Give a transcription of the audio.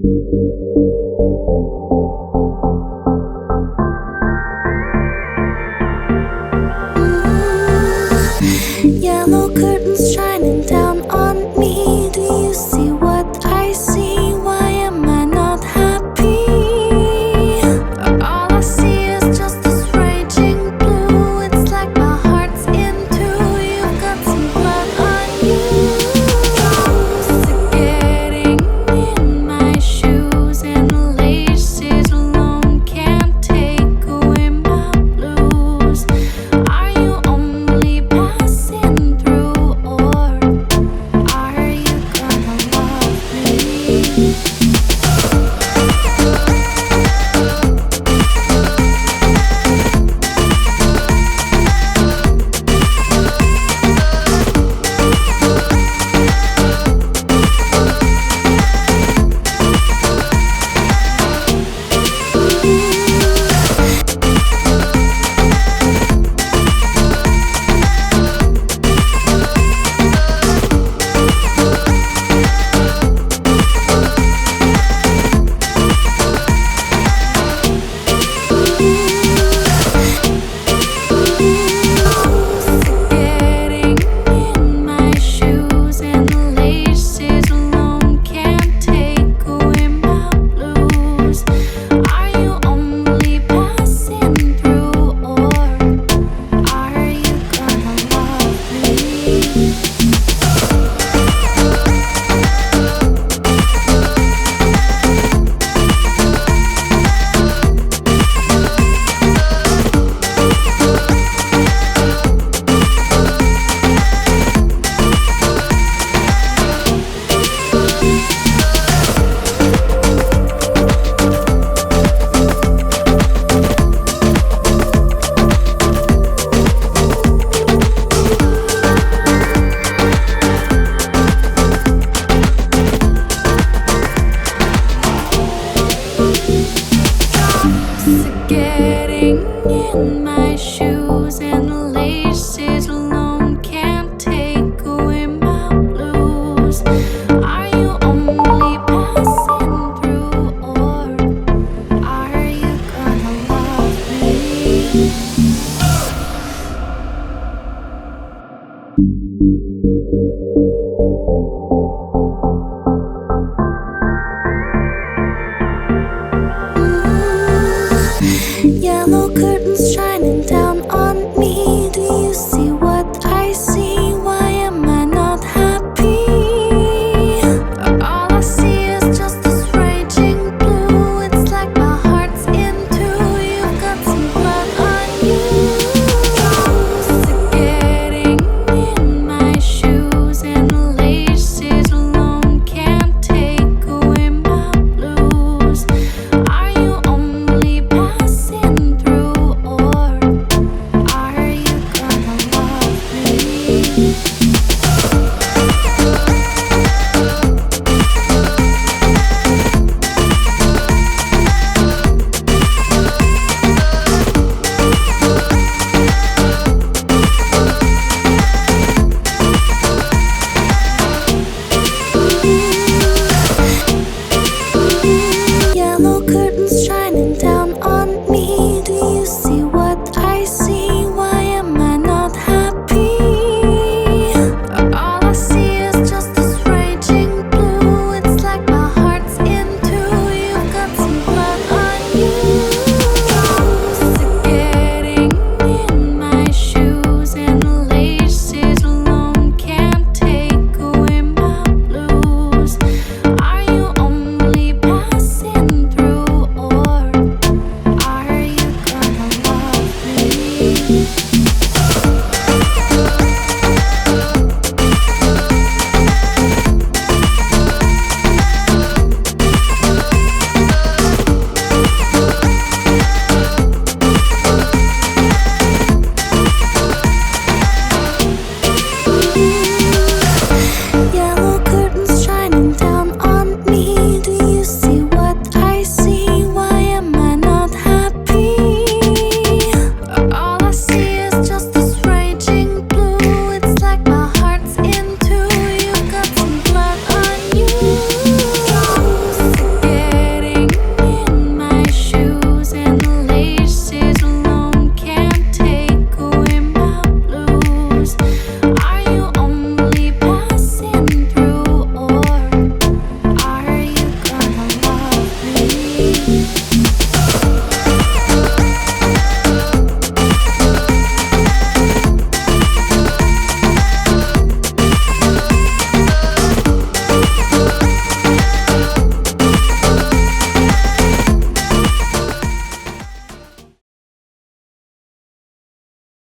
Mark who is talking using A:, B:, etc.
A: Yellow curtains shining down on me. Do you see what I see? Why am I not happy? All I see is just this raging blue. It's like my heart's in two. You've got some blood on you. Sick getting in my shoes, and the laces alone can't take away my blues. Are you only passing through, or are you gonna love me?